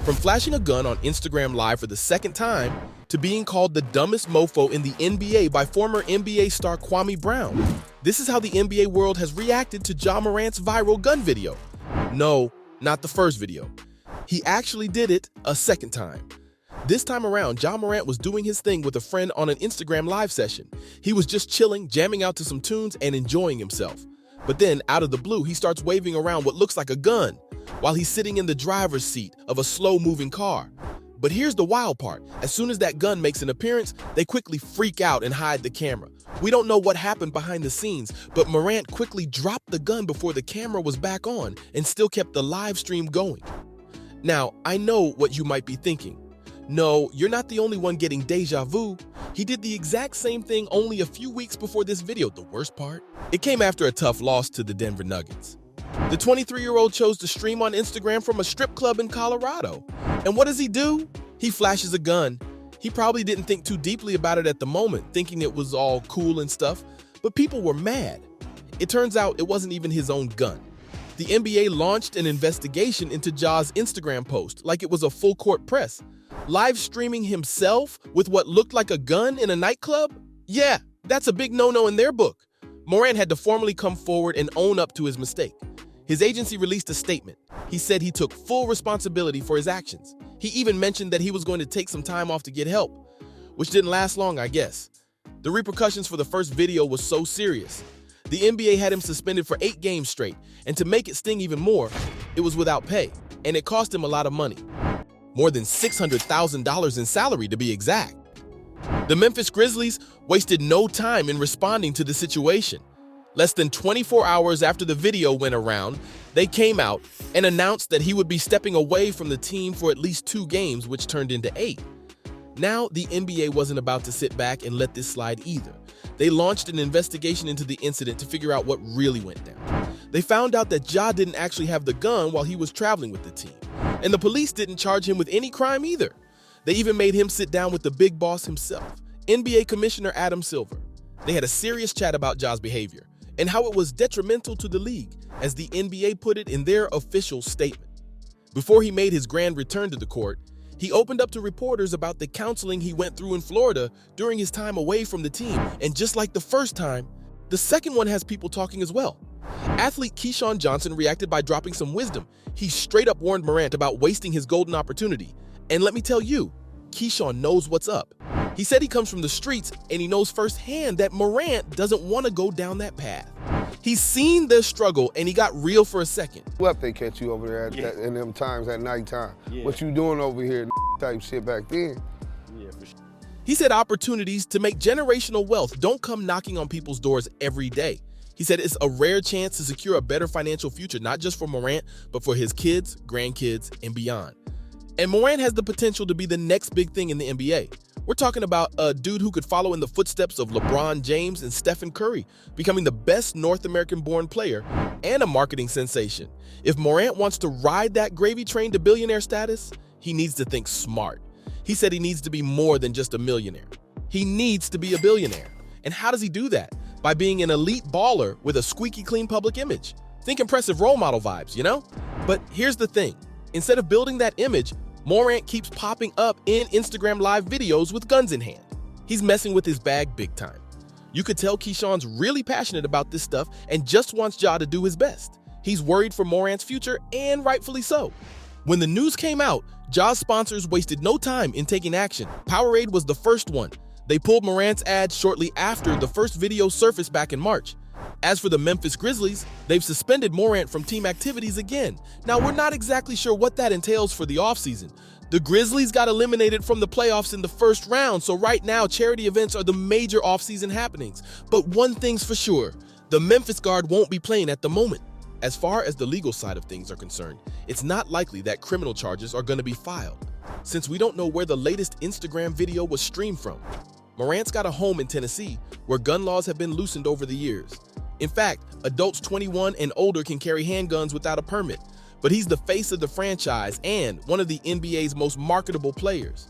From flashing a gun on Instagram Live for the second time to being called the dumbest mofo in the NBA by former NBA star Kwame Brown. This is how the NBA world has reacted to Ja Morant's viral gun video. No, not the first video. He actually did it a second time. This time around, Ja Morant was doing his thing with a friend on an Instagram Live session. He was just chilling, jamming out to some tunes, and enjoying himself. But then, out of the blue, he starts waving around what looks like a gun while he's sitting in the driver's seat of a slow-moving car. But here's the wild part. As soon as that gun makes an appearance, they quickly freak out and hide the camera. We don't know what happened behind the scenes, but Morant quickly dropped the gun before the camera was back on and still kept the live stream going. Now, I know what you might be thinking. No, you're not the only one getting deja vu. He did the exact same thing only a few weeks before this video. The worst part? It came after a tough loss to the Denver Nuggets. The 23-year-old chose to stream on Instagram from a strip club in Colorado. And what does he do? He flashes a gun. He probably didn't think too deeply about it at the moment, thinking it was all cool and stuff, but people were mad. It turns out it wasn't even his own gun. The NBA launched an investigation into Ja's Instagram post like it was a full-court press. Live streaming himself with what looked like a gun in a nightclub? Yeah, that's a big no-no in their book. Morant had to formally come forward and own up to his mistake. His agency released a statement. He said he took full responsibility for his actions. He even mentioned that he was going to take some time off to get help, which didn't last long, I guess. The repercussions for the first video was so serious. The NBA had him suspended for 8 games straight, and to make it sting even more, it was without pay, and it cost him a lot of money. More than $600,000 in salary, to be exact. The Memphis Grizzlies wasted no time in responding to the situation. Less than 24 hours after the video went around, they came out and announced that he would be stepping away from the team for at least 2 games, which turned into 8. Now, the NBA wasn't about to sit back and let this slide either. They launched an investigation into the incident to figure out what really went down. They found out that Ja didn't actually have the gun while he was traveling with the team. And the police didn't charge him with any crime either. They even made him sit down with the big boss himself, NBA Commissioner Adam Silver. They had a serious chat about Ja's behavior and how it was detrimental to the league, as the NBA put it in their official statement. Before he made his grand return to the court, he opened up to reporters about the counseling he went through in Florida during his time away from the team, and just like the first time, the second one has people talking as well. Athlete Keyshawn Johnson reacted by dropping some wisdom. He straight up warned Morant about wasting his golden opportunity. And let me tell you, Keyshawn knows what's up. He said he comes from the streets and he knows firsthand that Morant doesn't want to go down that path. He's seen the struggle and he got real for a second. What they catch you over there in them times at nighttime? Yeah. What you doing over here type shit back then? Yeah, for sure. He said opportunities to make generational wealth don't come knocking on people's doors every day. He said it's a rare chance to secure a better financial future, not just for Morant, but for his kids, grandkids, and beyond. And Morant has the potential to be the next big thing in the NBA. We're talking about a dude who could follow in the footsteps of LeBron James and Stephen Curry, becoming the best North American-born player and a marketing sensation. If Morant wants to ride that gravy train to billionaire status, he needs to think smart. He said he needs to be more than just a millionaire. He needs to be a billionaire. And how does he do that? By being an elite baller with a squeaky clean public image. Think impressive role model vibes, you know? But here's the thing. Instead of building that image, Morant keeps popping up in Instagram Live videos with guns in hand. He's messing with his bag big time. You could tell Keyshawn's really passionate about this stuff and just wants Ja to do his best. He's worried for Morant's future, and rightfully so. When the news came out, Ja's sponsors wasted no time in taking action. Powerade was the first one. They pulled Morant's ad shortly after the first video surfaced back in March. As for the Memphis Grizzlies, they've suspended Morant from team activities again. Now, we're not exactly sure what that entails for the offseason. The Grizzlies got eliminated from the playoffs in the first round, so right now charity events are the major offseason happenings. But one thing's for sure, the Memphis guard won't be playing at the moment. As far as the legal side of things are concerned, it's not likely that criminal charges are going to be filed, since we don't know where the latest Instagram video was streamed from. Morant's got a home in Tennessee, where gun laws have been loosened over the years. In fact, adults 21 and older can carry handguns without a permit, but he's the face of the franchise and one of the NBA's most marketable players.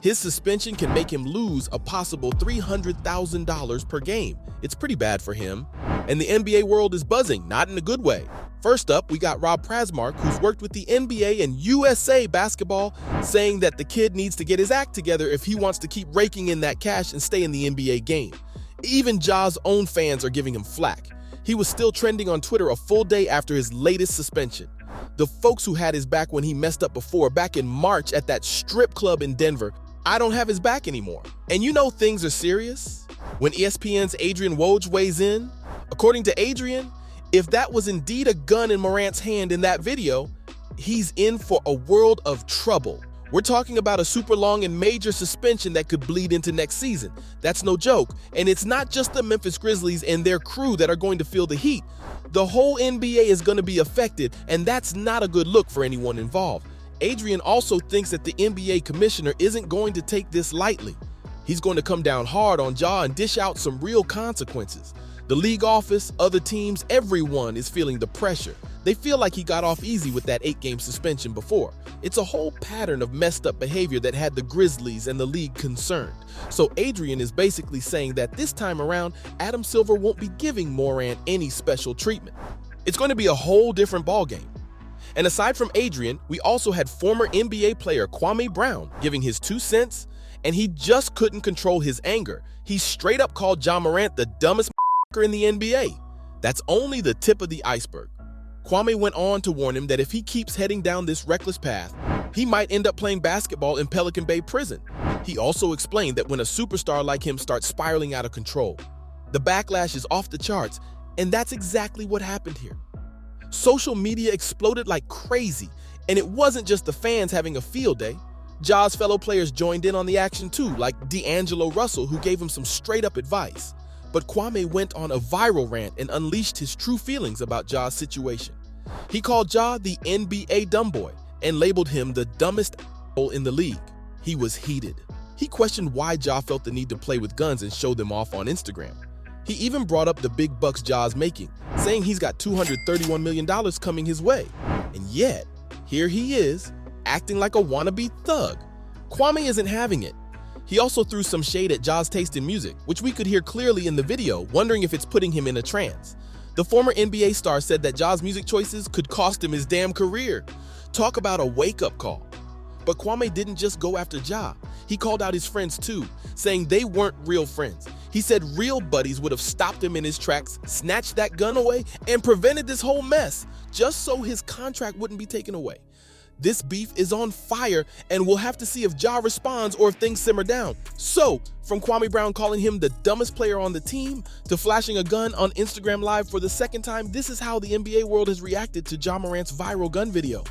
His suspension can make him lose a possible $300,000 per game. It's pretty bad for him. And the NBA world is buzzing, not in a good way. First up, we got Rob Prasmark, who's worked with the NBA and USA basketball, saying that the kid needs to get his act together if he wants to keep raking in that cash and stay in the NBA game. Even Ja's own fans are giving him flack. He was still trending on Twitter a full day after his latest suspension. The folks who had his back when he messed up before, back in March at that strip club in Denver, I don't have his back anymore. And you know things are serious when ESPN's Adrian Woj weighs in. According to Adrian, if that was indeed a gun in Morant's hand in that video, he's in for a world of trouble. We're talking about a super long and major suspension that could bleed into next season. That's no joke. And it's not just the Memphis Grizzlies and their crew that are going to feel the heat. The whole NBA is going to be affected, and that's not a good look for anyone involved. Adrian also thinks that the NBA commissioner isn't going to take this lightly. He's going to come down hard on Ja and dish out some real consequences. The league office, other teams, everyone is feeling the pressure. They feel like he got off easy with that 8-game suspension before. It's a whole pattern of messed up behavior that had the Grizzlies and the league concerned. So Adrian is basically saying that this time around, Adam Silver won't be giving Morant any special treatment. It's going to be a whole different ballgame. And aside from Adrian, we also had former NBA player Kwame Brown giving his 2 cents, and he just couldn't control his anger. He straight up called Ja Morant the dumbest in the NBA. That's only the tip of the iceberg. Kwame went on to warn him that if he keeps heading down this reckless path, he might end up playing basketball in Pelican Bay prison. He also explained that when a superstar like him starts spiraling out of control, the backlash is off the charts, and that's exactly what happened here. Social media exploded like crazy, and it wasn't just the fans having a field day. Ja's fellow players joined in on the action too, like D'Angelo Russell, who gave him some straight-up advice. But Kwame went on a viral rant and unleashed his true feelings about Ja's situation. He called Ja the NBA dumb boy and labeled him the dumbest in the league. He was heated. He questioned why Ja felt the need to play with guns and show them off on Instagram. He even brought up the big bucks Ja's making, saying he's got $231 million coming his way. And yet, here he is, acting like a wannabe thug. Kwame isn't having it. He also threw some shade at Ja's taste in music, which we could hear clearly in the video, wondering if it's putting him in a trance. The former NBA star said that Ja's music choices could cost him his damn career. Talk about a wake-up call. But Kwame didn't just go after Ja. He called out his friends too, saying they weren't real friends. He said real buddies would have stopped him in his tracks, snatched that gun away, and prevented this whole mess, just so his contract wouldn't be taken away. This beef is on fire, and we'll have to see if Ja responds or if things simmer down. So, from Kwame Brown calling him the dumbest player on the team to flashing a gun on Instagram Live for the second time, this is how the NBA world has reacted to Ja Morant's viral gun video.